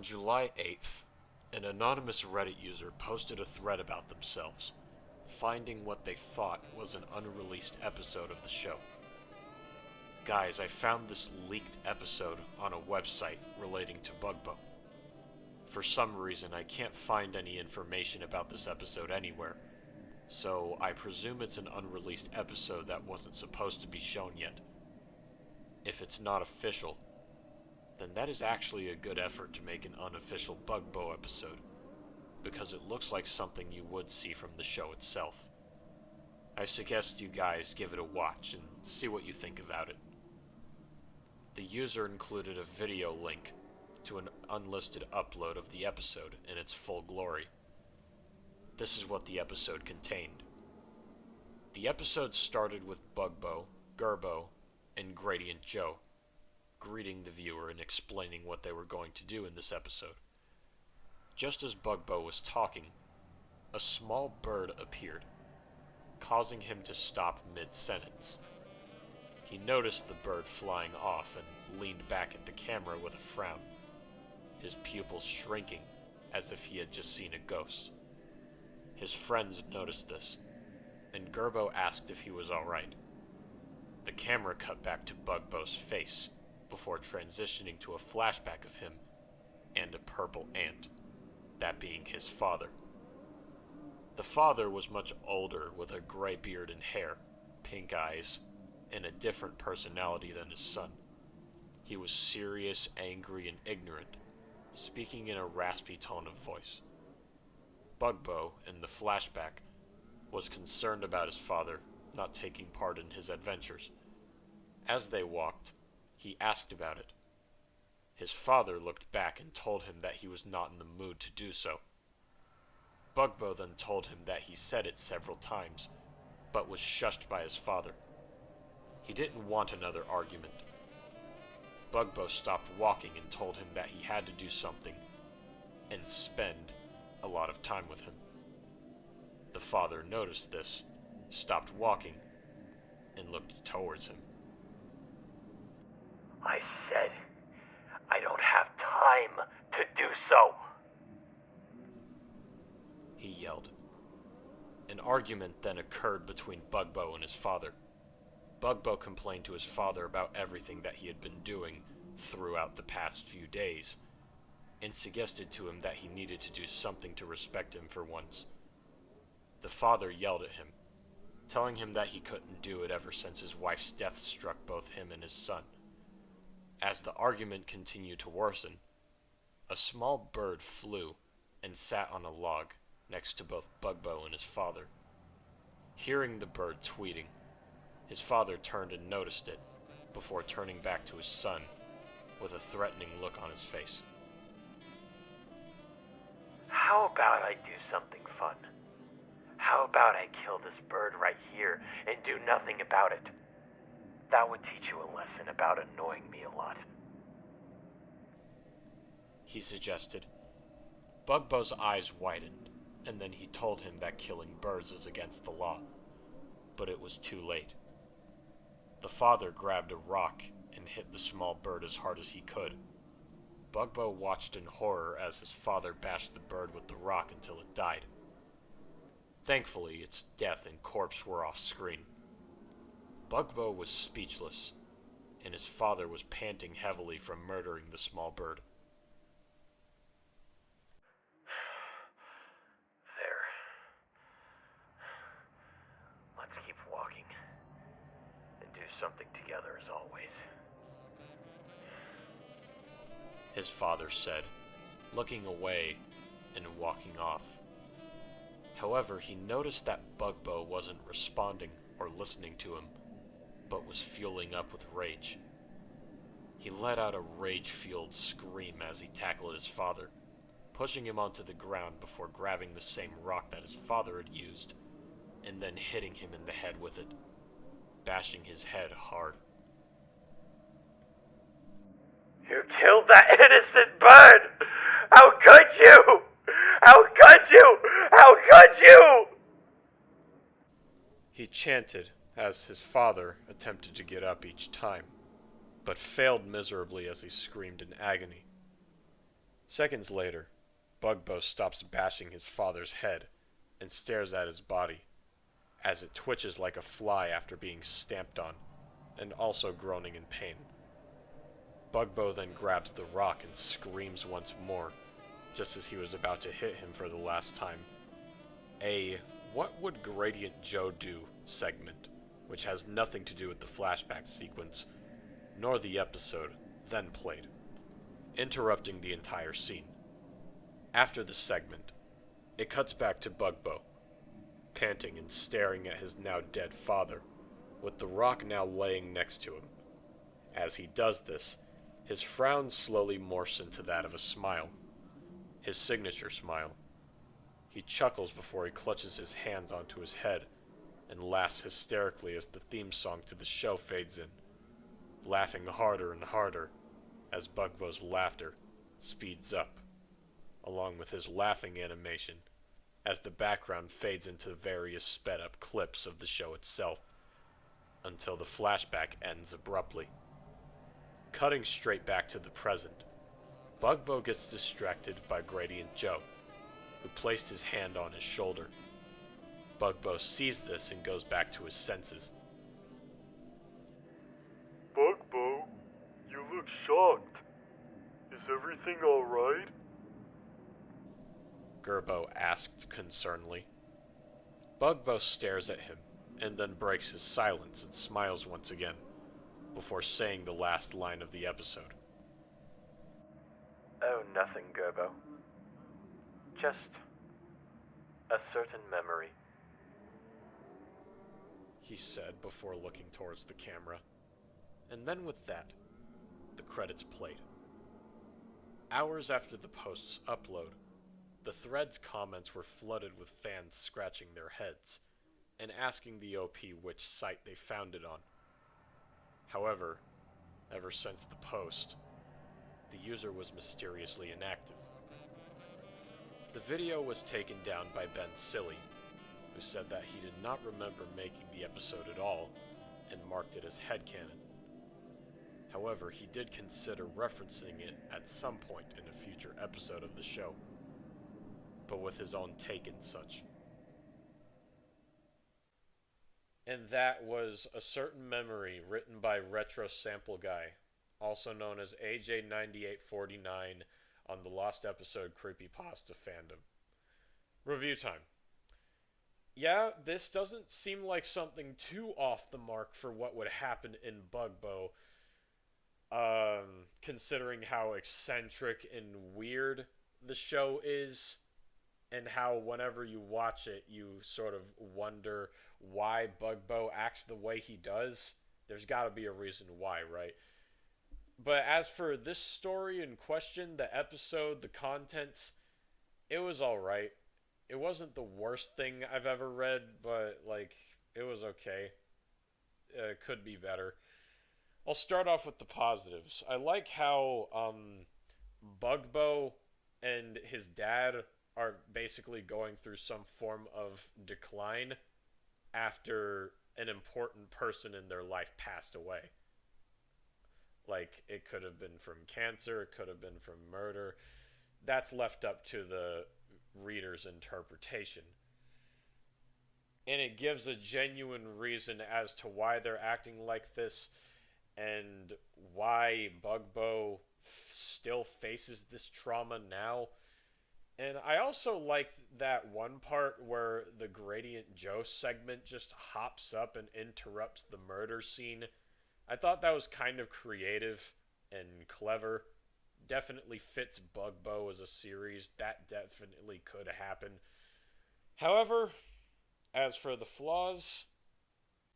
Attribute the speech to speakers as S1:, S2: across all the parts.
S1: On July 8th, an anonymous Reddit user posted a thread about themselves, finding what they thought was an unreleased episode of the show. Guys, I found this leaked episode on a website relating to Bugbo. For some reason, I can't find any information about this episode anywhere, so I presume it's an unreleased episode that wasn't supposed to be shown yet. If it's not official, then that is actually a good effort to make an unofficial Bugbo episode, because it looks like something you would see from the show itself. I suggest you guys give it a watch and see what you think about it. The user included a video link to an unlisted upload of the episode in its full glory. This is what the episode contained. The episode started with Bugbo, Gerbo, and Gradient Joe greeting the viewer and explaining what they were going to do in this episode. Just as Bugbo was talking, a small bird appeared, causing him to stop mid-sentence. He noticed the bird flying off and leaned back at the camera with a frown, his pupils shrinking as if he had just seen a ghost. His friends noticed this, and Gerbo asked if he was alright. The camera cut back to Bugbo's face, before transitioning to a flashback of him and a purple ant, that being his father. The father was much older with a gray beard and hair, pink eyes, and a different personality than his son. He was serious, angry, and ignorant, speaking in a raspy tone of voice. Bugbo, in the flashback, was concerned about his father not taking part in his adventures. As they walked, he asked about it. His father looked back and told him that he was not in the mood to do so. Bugbo then told him that he said it several times, but was shushed by his father. He didn't want another argument. Bugbo stopped walking and told him that he had to do something and spend a lot of time with him. The father noticed this, stopped walking, and looked towards him.
S2: I said, I don't have time to do so.
S1: He yelled. An argument then occurred between Bugbo and his father. Bugbo complained to his father about everything that he had been doing throughout the past few days, and suggested to him that he needed to do something to respect him for once. The father yelled at him, telling him that he couldn't do it ever since his wife's death struck both him and his son. As the argument continued to worsen, a small bird flew and sat on a log next to both Bugbo and his father. Hearing the bird tweeting, his father turned and noticed it, before turning back to his son with a threatening look on his face.
S2: How about I do something fun? How about I kill this bird right here and do nothing about it? That would teach you a lesson about annoying me a lot.
S1: He suggested. Bugbo's eyes widened, and then he told him that killing birds is against the law, but it was too late. The father grabbed a rock and hit the small bird as hard as he could. Bugbo watched in horror as his father bashed the bird with the rock until it died. Thankfully, its death and corpse were off screen. Bugbo was speechless, and his father was panting heavily from murdering the small bird.
S2: There. Let's keep walking and do something together as always.
S1: His father said, looking away and walking off. However, he noticed that Bugbo wasn't responding or listening to him, but was fueling up with rage. He let out a rage-fueled scream as he tackled his father, pushing him onto the ground before grabbing the same rock that his father had used, and then hitting him in the head with it, bashing his head hard.
S2: You killed that innocent bird! How could you? How could you? How could you?
S1: He chanted as his father attempted to get up each time, but failed miserably as he screamed in agony. Seconds later, Bugbo stops bashing his father's head and stares at his body as it twitches like a fly after being stamped on and also groaning in pain. Bugbo then grabs the rock and screams once more, just as he was about to hit him for the last time. A "What would Gradient Joe do" segment, which has nothing to do with the flashback sequence, nor the episode, then played, interrupting the entire scene. After the segment, it cuts back to Bugbo, panting and staring at his now dead father, with the rock now laying next to him. As he does this, his frown slowly morphs into that of a smile, his signature smile. He chuckles before he clutches his hands onto his head and laughs hysterically as the theme song to the show fades in, laughing harder and harder as Bugbo's laughter speeds up, along with his laughing animation as the background fades into various sped up clips of the show itself, until the flashback ends abruptly. Cutting straight back to the present, Bugbo gets distracted by Gradient Joe, who placed his hand on his shoulder. Bugbo sees this and goes back to his senses.
S3: Bugbo, you look shocked. Is everything alright?
S1: Gerbo asked concernedly. Bugbo stares at him and then breaks his silence and smiles once again, before saying the last line of the episode.
S2: Oh, nothing, Gerbo. Just a certain memory.
S1: He said before looking towards the camera. And then with that, the credits played. Hours after the post's upload, the thread's comments were flooded with fans scratching their heads and asking the OP which site they found it on. However, ever since the post, the user was mysteriously inactive. The video was taken down by Ben Silly, who said that he did not remember making the episode at all and marked it as headcanon. However, he did consider referencing it at some point in a future episode of the show, but with his own take and such. And that was A Certain Memory, written by Retro Sample Guy, also known as AJ9849 on the Lost Episode Creepypasta fandom. Review time. Yeah, this doesn't seem like something too off the mark for what would happen in Bugbo, considering how eccentric and weird the show is, and how whenever you watch it, you sort of wonder why Bugbo acts the way he does. There's got to be a reason why, right? But as for this story in question, the episode, the contents, it was alright. It wasn't the worst thing I've ever read, but, like, it was okay. It could be better. I'll start off with the positives. I like how Bugbo and his dad are basically going through some form of decline after an important person in their life passed away. Like, it could have been from cancer, it could have been from murder. That's left up to the reader's interpretation. And it gives a genuine reason as to why they're acting like this and why Bugbo still faces this trauma now. And I also liked that one part where the Gradient Joe segment just hops up and interrupts the murder scene. I thought that was kind of creative and clever. Definitely fits Bugbo as a series. That definitely could happen. However, as for the flaws,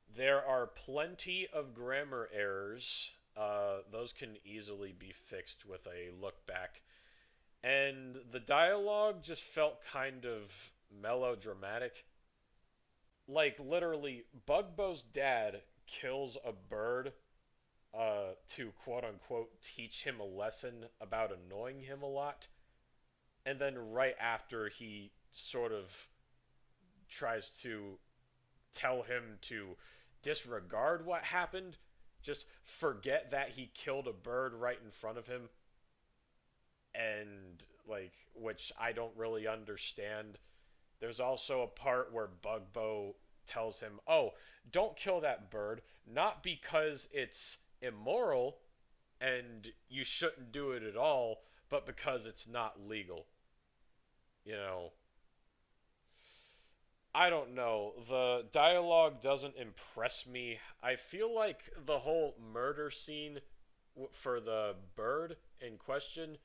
S1: there are plenty of grammar errors. Those can easily be fixed with a look back. And the dialogue just felt kind of melodramatic. Like, literally, Bugbo's dad kills a bird to quote-unquote teach him a lesson about annoying him a lot. And then right after, he sort of tries to tell him to disregard what happened, just forget that he killed a bird right in front of him, and like which I don't really understand. There's also a part where Bugbo tells him, "Oh, don't kill that bird, not because it's immoral and you shouldn't do it at all, but because it's not legal." You know, I don't know. The dialogue doesn't impress me. I feel like the whole murder scene for the bird in question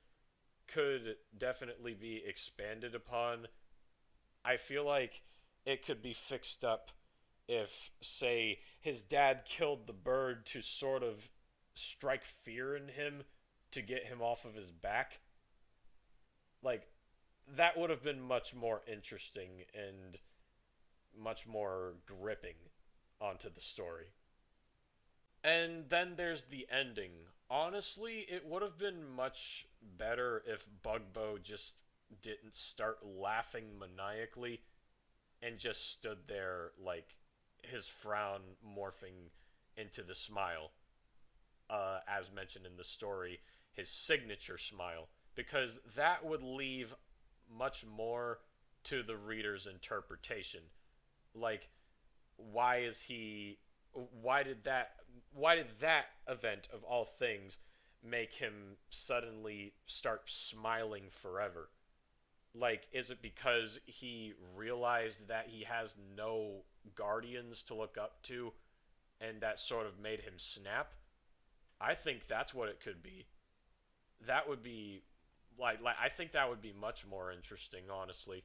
S1: could definitely be expanded upon. I feel like it could be fixed up if, say, his dad killed the bird to sort of strike fear in him to get him off of his back. Like, that would have been much more interesting and much more gripping onto the story. And then there's the ending. Honestly, it would have been much better if Bugbo just didn't start laughing maniacally and just stood there like his frown morphing into the smile, as mentioned in the story, his signature smile, because that would leave much more to the reader's interpretation. Like, why is he? Why did that? Why did that event of all things make him suddenly start smiling forever? Like, is it because he realized that he has no guardians to look up to, and that sort of made him snap? I think that's what it could be. That would be like I think that would be much more interesting, honestly.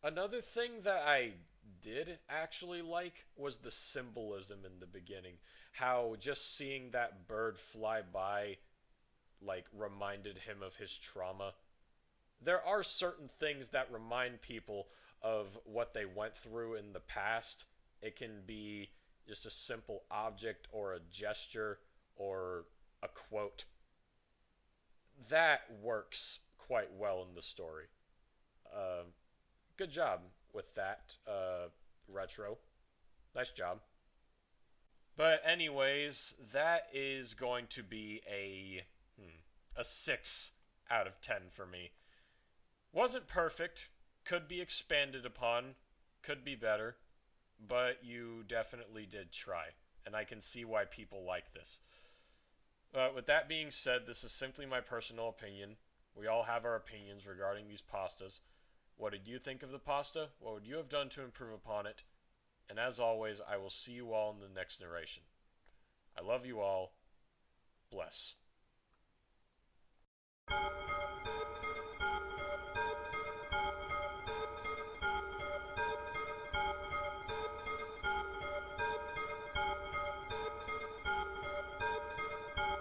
S1: Another thing that I did actually like was the symbolism in the beginning. How just seeing that bird fly by like reminded him of his trauma. There are certain things that remind people of what they went through in the past. It can be just a simple object or a gesture or a quote. That works quite well in the story. Uh, Good job with that, Retro. Nice job. But anyways, that is going to be a 6 out of 10 for me. Wasn't perfect, could be expanded upon, could be better, but you definitely did try, and I can see why people like this. With that being said, this is simply my personal opinion. We all have our opinions regarding these pastas. What did you think of the pasta? What would you have done to improve upon it? And as always, I will see you all in the next narration. I love you all. Bless.